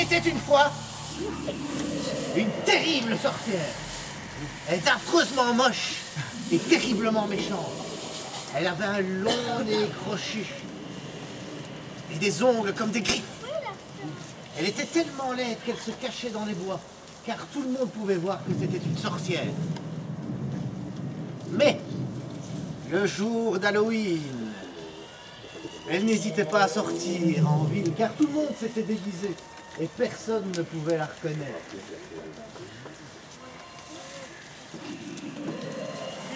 était une fois une terrible sorcière. Elle est affreusement moche et terriblement méchante. Elle avait un long nez crochu et des ongles comme des griffes. Elle était tellement laide qu'elle se cachait dans les bois, car tout le monde pouvait voir que c'était une sorcière. Mais, le jour d'Halloween, elle n'hésitait pas à sortir en ville, car tout le monde s'était déguisé et personne ne pouvait la reconnaître.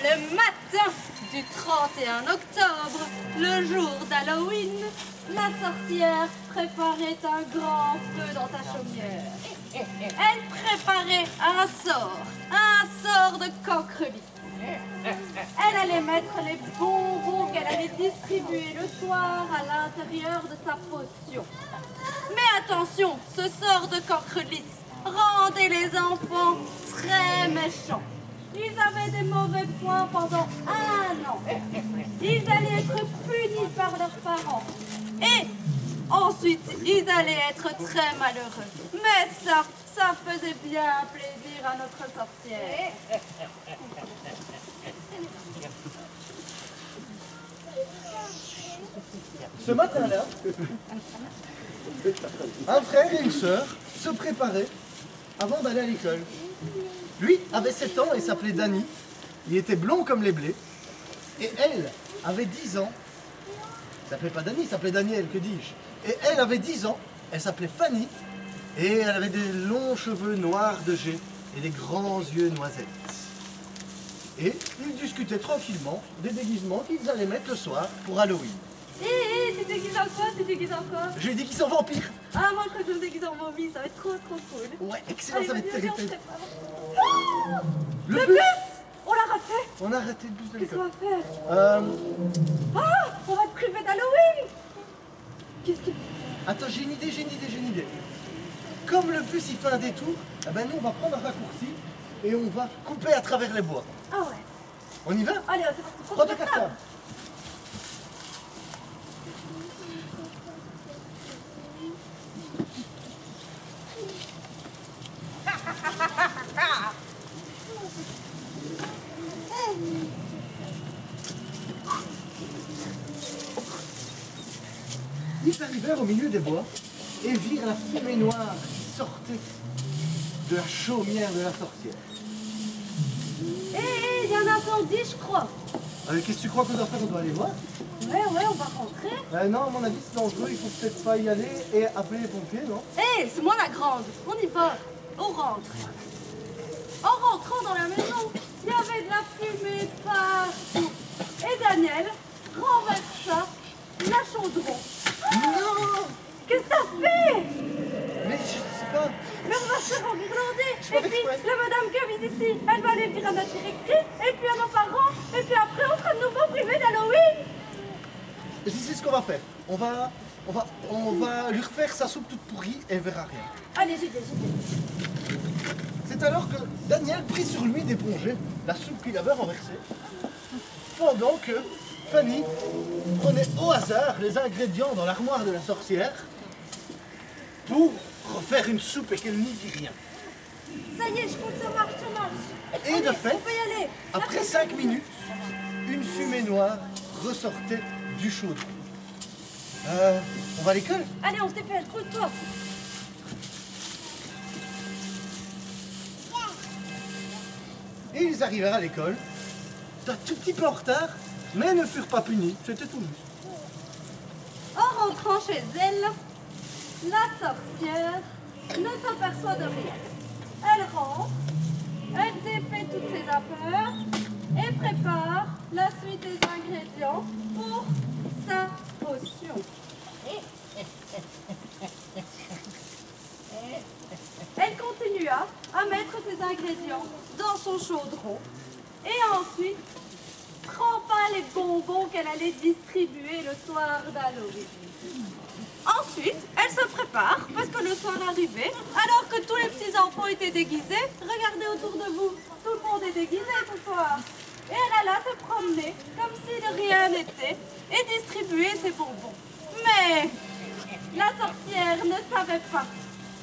Le matin du 31 octobre, le jour d'Halloween, la sorcière préparait un grand feu dans sa chaumière. Elle préparait un sort de cancrelis. Elle allait mettre les bonbons qu'elle allait distribuer le soir à l'intérieur de sa potion. Mais attention, ce sort de cancrelis rendait les enfants très méchants. Ils avaient des mauvais points pendant 1 an. Ils allaient être punis par leurs parents. Et ensuite, ils allaient être très malheureux. Mais ça faisait bien plaisir à notre sorcière. Ce matin-là, un frère et une sœur se préparaient avant d'aller à l'école. Lui avait 7 ans et s'appelait Danny. Il était blond comme les blés. Et elle avait 10 ans. Elle s'appelait pas Danny, elle s'appelait Daniel, que dis-je. Et elle avait 10 ans, elle s'appelait Fanny. Et elle avait des longs cheveux noirs de jet et des grands yeux noisettes. Et ils discutaient tranquillement des déguisements qu'ils allaient mettre le soir pour Halloween. Tu te déguises en quoi? Tu te déguises en quoi? Je lui ai dit qu'ils sont vampires. Ah, moi je crois que je me déguise en momie, ça va être trop cool. Ouais, excellent, Allez, ça va être vas-y, terrible. on se prépare. Oh, le bus! On l'a raté. On a arrêté le bus de Qu'est-ce qu'on l'école. va faire? Ah, on va être privé d'Halloween. Qu'est-ce que... Attends, j'ai une idée. Comme le bus il fait un détour, eh ben nous on va prendre un raccourci et on va couper à travers les bois. Ah ouais. On y va? Allez, c'est parti. Prends ton cartable. Ils arrivèrent au milieu des bois et virent la fumée noire qui sortait de la chaumière de la sorcière. Il y a un incendie, je crois. Qu'est-ce que tu crois qu'on doit faire? On doit aller voir? Ouais, on va rentrer. Non, à mon avis c'est dangereux, il faut peut-être pas y aller et appeler les pompiers, non? C'est moi la grande. On y va. On rentre. En rentrant dans la maison, il y avait de la fumée partout. Et Daniel renversa la chaudron. Non! Qu'est-ce que t'as fait? Mais je sais pas. Mais on va se faire enguirlander. fais Et puis, exprès. la madame qui habite ici, elle va aller dire à notre directrice, et puis à nos parents, et puis après, on sera de nouveau privés d'Halloween. Je sais ce qu'on va faire. On va lui refaire sa soupe toute pourrie et elle verra rien. Allez, j'y vais. C'est alors que Daniel prit sur lui d'éponger la soupe qu'il avait renversée, pendant que Fanny prenait au hasard les ingrédients dans l'armoire de la sorcière pour refaire une soupe et qu'elle n'y vit rien. Ça y est, je compte, ça marche. Et Allez, de fait, on peut y aller. après 5 minutes, une fumée noire ressortait du chaudron. On va à l'école? Allez, on se dépêche, roule-toi. Et ils arrivèrent à l'école, un tout petit peu en retard, mais ne furent pas punis, c'était tout juste. En rentrant chez elle, la sorcière ne s'aperçoit de rien. Elle rentre, elle défait toutes ses affaires et prépare la suite des ingrédients pour sa potion. Elle continua à mettre ses ingrédients dans son chaudron et ensuite trempa les bonbons qu'elle allait distribuer le soir d'Halloween. Ensuite, elle se prépare parce que le soir arrivait, alors que tous les petits enfants étaient déguisés. Regardez autour de vous, tout le monde est déguisé ce soir. Et elle alla se promener comme si de rien n'était et distribuer ses bonbons. Mais la sorcière ne savait pas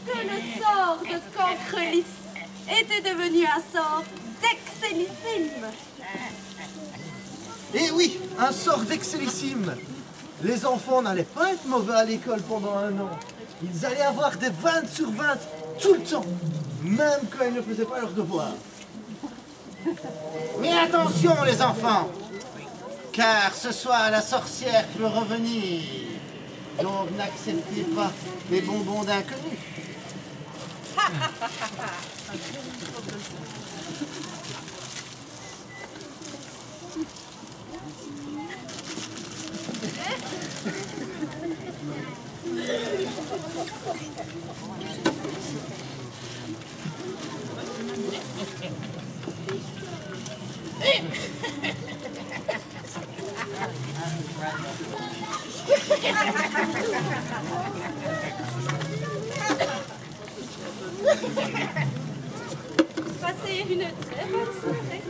que le sort de Cancrelis était devenu un sort d'excellissime. Eh oui, un sort d'excellissime. Les enfants n'allaient pas être mauvais à l'école pendant 1 an. Ils allaient avoir des 20 sur 20 tout le temps, même quand ils ne faisaient pas leurs devoirs. Mais attention les enfants, car ce soir la sorcière peut revenir. Donc n'acceptez pas les bonbons d'inconnus. Passez une très bonne soirée.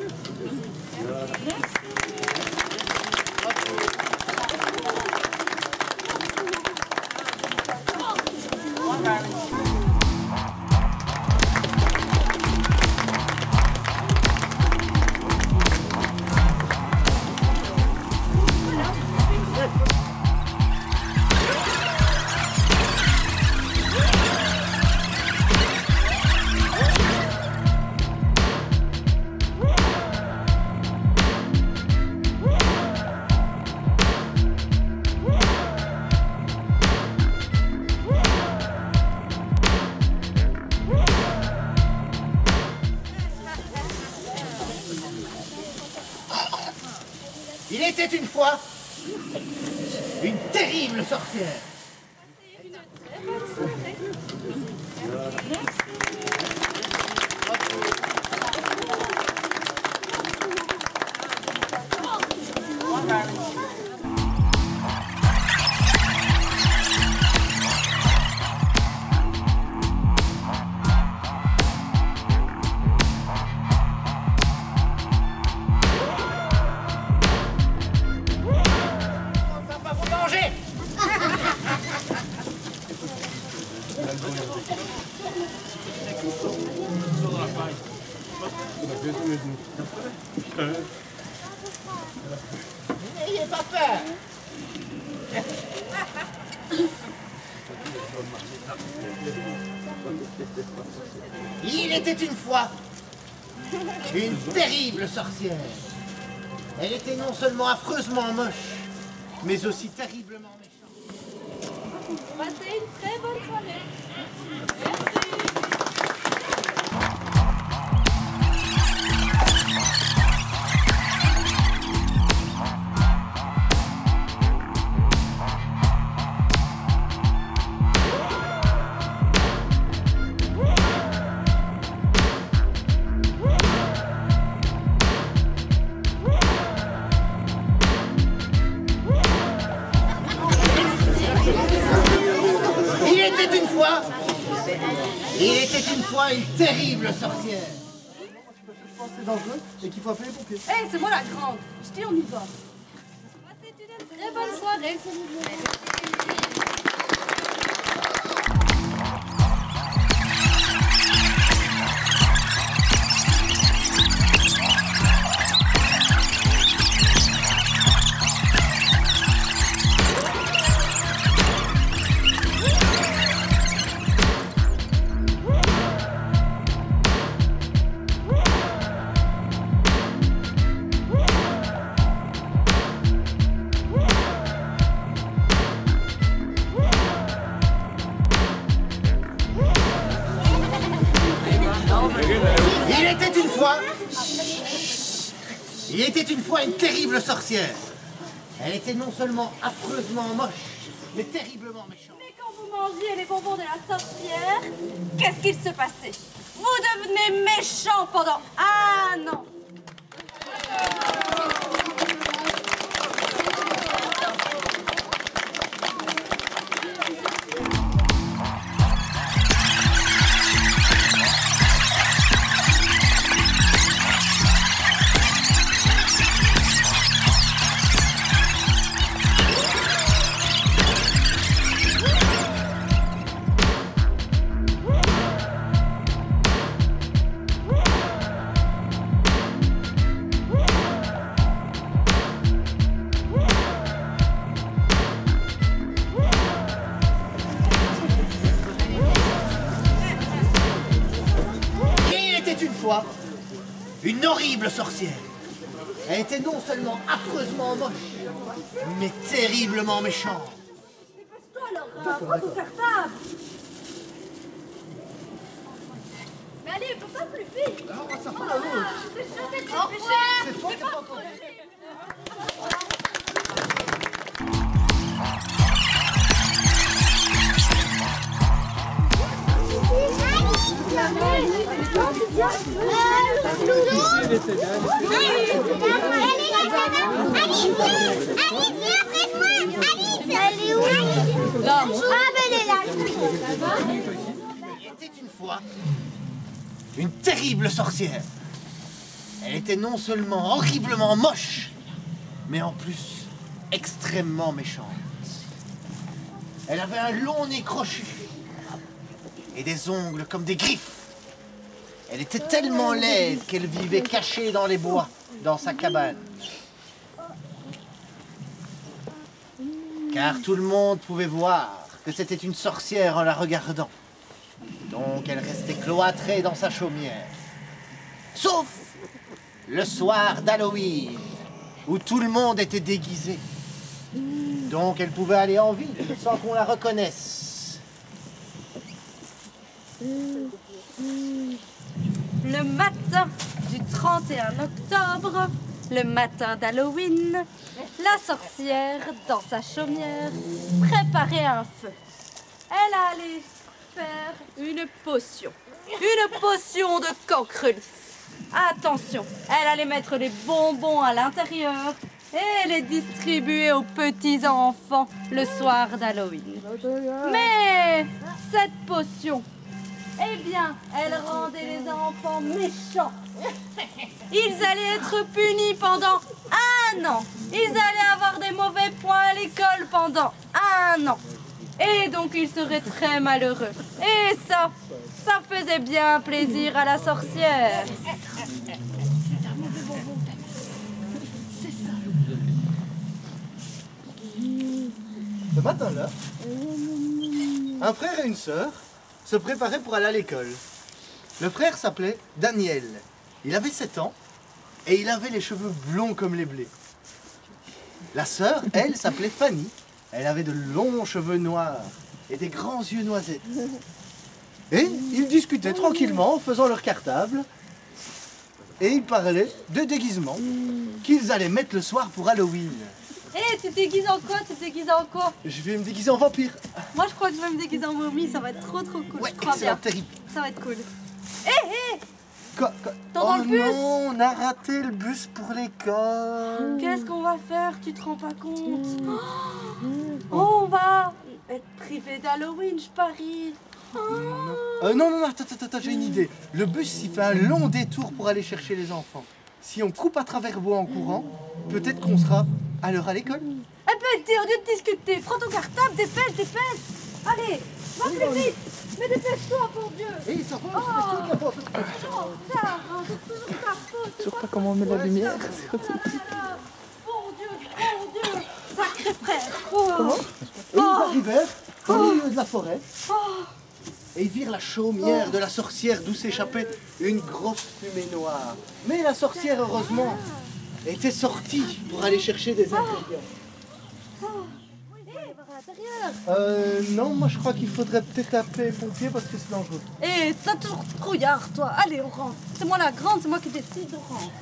Il était une fois une terrible sorcière. Passez une très bonne soirée. On ne va pas vous manger. N'ayez pas peur. Il était une fois une terrible sorcière. Elle était non seulement affreusement moche, mais aussi terriblement méchante. Passez une très bonne soirée. Merci. Il était une fois une terrible sorcière. Je pense que c'est dangereux et qu'il faut appeler les pompiers. Hé, c'est moi la grande. Je dis, on y va. Passez une très bonne soirée. Il était une fois une terrible sorcière. Elle était non seulement affreusement moche, mais terriblement méchante. Mais quand vous mangiez les bonbons de la sorcière, qu'est-ce qu'il se passait? Vous devenez méchant pendant 1 an. Une horrible sorcière. Elle était non seulement affreusement moche, mais terriblement méchante. Dépêche-toi, Laura, prends ton cartable. Mais allez, faut pas plus vite. Alors, ça fait la louche. C'est chaud d'être C'est toi dépêché. qui n'as pas entendu. Il était une fois une terrible sorcière. Elle était non seulement horriblement moche, mais en plus extrêmement méchante. Elle avait un long nez crochu et des ongles comme des griffes. Elle était tellement laide qu'elle vivait cachée dans les bois, dans sa cabane. Car tout le monde pouvait voir que c'était une sorcière en la regardant. Donc elle restait cloîtrée dans sa chaumière. Sauf le soir d'Halloween, où tout le monde était déguisé. Donc elle pouvait aller en ville sans qu'on la reconnaisse. Le matin du 31 octobre, le matin d'Halloween, la sorcière, dans sa chaumière, préparait un feu. Elle allait faire une potion de cancrelisse. Attention, elle allait mettre les bonbons à l'intérieur et les distribuer aux petits enfants le soir d'Halloween. Mais cette potion, eh bien, elle rendait les enfants méchants. Ils allaient être punis pendant 1 an. Ils allaient avoir des mauvais points à l'école pendant 1 an. Et donc ils seraient très malheureux. Et ça faisait bien plaisir à la sorcière. Ce matin-là, un frère et une sœur se préparaient pour aller à l'école. Le frère s'appelait Daniel. Il avait 7 ans et il avait les cheveux blonds comme les blés. La sœur, elle, s'appelait Fanny. Elle avait de longs cheveux noirs et des grands yeux noisettes. Et ils discutaient tranquillement en faisant leur cartable. Et ils parlaient de déguisements qu'ils allaient mettre le soir pour Halloween. Eh, tu te déguises en quoi? Tu te déguises en quoi? Je vais me déguiser en vampire. Moi, je crois que je vais me déguiser en momie. Ça va être trop cool. Ouais, je crois bien. excellent, terrible. Ça va être cool. Eh, Quoi T'entends le bus? Non, on a raté le bus pour l'école. qu'est-ce qu'on va faire? Tu te rends pas compte? Oh, on va être privé d'Halloween, je parie. Non, attends, j'ai une idée. Le bus, il fait un long détour pour aller chercher les enfants. Si on coupe à travers bois en courant, peut-être qu'on sera à l'heure à l'école. Eh ben, au lieu de discuter, prends ton cartable, dépêche. Allez, va plus vite. Mais dépêche-toi, pour Dieu. Et ça va, c'est toi qui as pas fait. Oh, tard, hein, c'est toujours ta faute. Je sais pas comment on met la lumière. Bon Dieu, sacré frère. Oh. Et ils arrivèrent au milieu de la forêt. Et ils virent la chaumière de la sorcière d'où s'échappait une grosse fumée noire. Mais la sorcière, heureusement, était sortie pour aller chercher des ingrédients. Non, moi je crois qu'il faudrait peut-être appeler les pompiers parce que c'est dangereux. Eh, t'as toujours trouillard, toi. Allez, on rentre. C'est moi la grande, c'est moi qui décide, on rentre.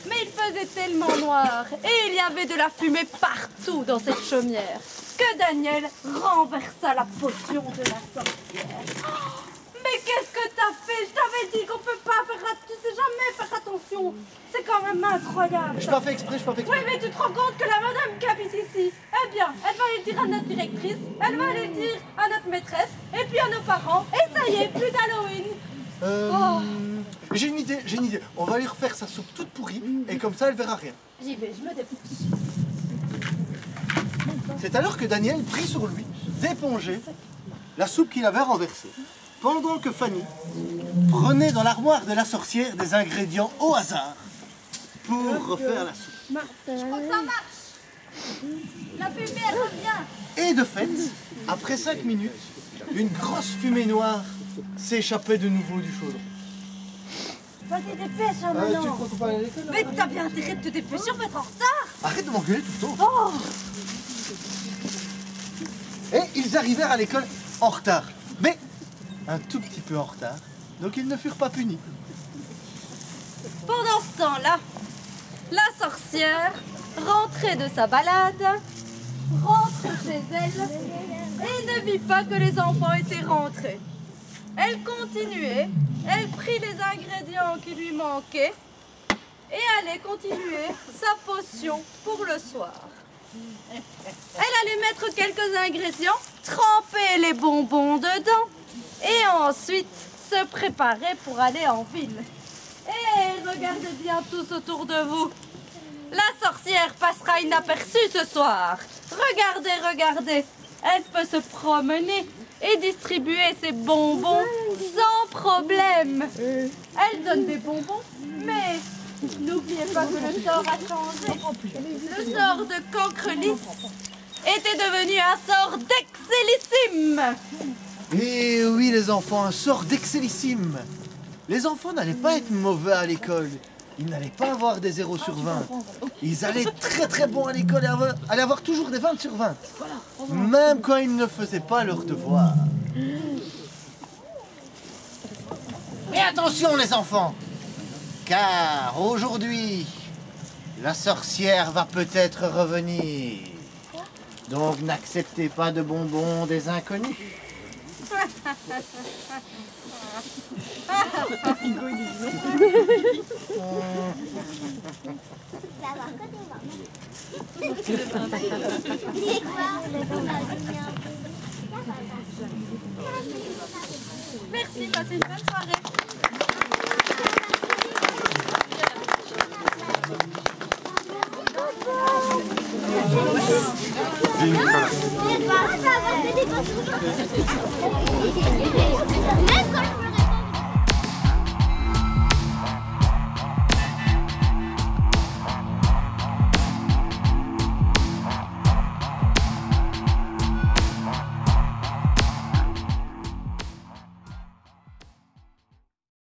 Mais il faisait tellement noir et il y avait de la fumée partout dans cette chaumière que Daniel renversa la potion de la sorcière. Oh, mais qu'est-ce que t'as fait? Je t'avais dit qu'on peut pas faire... Tu sais jamais faire attention. C'est quand même incroyable. Je pas fait exprès. Oui, mais tu te rends compte que la madame qui habite ici, eh bien, elle va aller le dire à notre directrice, elle va aller le dire à notre maîtresse, et puis à nos parents, et ça y est, plus d'Halloween. J'ai une idée. On va lui refaire sa soupe toute pourrie et comme ça elle verra rien. J'y vais, je me dépêche. C'est alors que Daniel prit sur lui d'éponger la soupe qu'il avait renversée. Pendant que Fanny prenait dans l'armoire de la sorcière des ingrédients au hasard pour refaire la soupe. Je crois que ça marche. La fumée, elle revient. Et de fait, après 5 minutes, une grosse fumée noire s'échappait de nouveau du chaudron. Vas-y, dépêche, hein, Tu maintenant. crois qu'on peut aller à l'école? Mais t'as bien intérêt de te dépêcher, on va être en retard. Arrête de m'engueuler tout le temps. Oh, Et ils arrivèrent à l'école en retard. Mais un tout petit peu en retard. Donc ils ne furent pas punis. pendant ce temps-là, la sorcière, rentrée de sa balade, rentre chez elle et ne vit pas que les enfants étaient rentrés. Elle continuait, elle prit les ingrédients qui lui manquaient et allait continuer sa potion pour le soir. Elle allait mettre quelques ingrédients, tremper les bonbons dedans et ensuite se préparer pour aller en ville. Et regardez bien tous autour de vous. La sorcière passera inaperçue ce soir. Regardez, regardez. Elle peut se promener et distribuer ses bonbons sans problème. Elle donne des bonbons, mais n'oubliez pas que le sort a changé. Le sort de Cancrelis était devenu un sort d'excellissime. Et oui les enfants, un sort d'excellissime. Les enfants n'allaient pas être mauvais à l'école. Ils n'allaient pas avoir des 0 sur 20. Ils allaient être très bons à l'école et allaient avoir toujours des 20 sur 20. Même quand ils ne faisaient pas leur devoir. Mais attention les enfants, car aujourd'hui, la sorcière va peut-être revenir. Donc n'acceptez pas de bonbons des inconnus. Merci, passez une bonne soirée.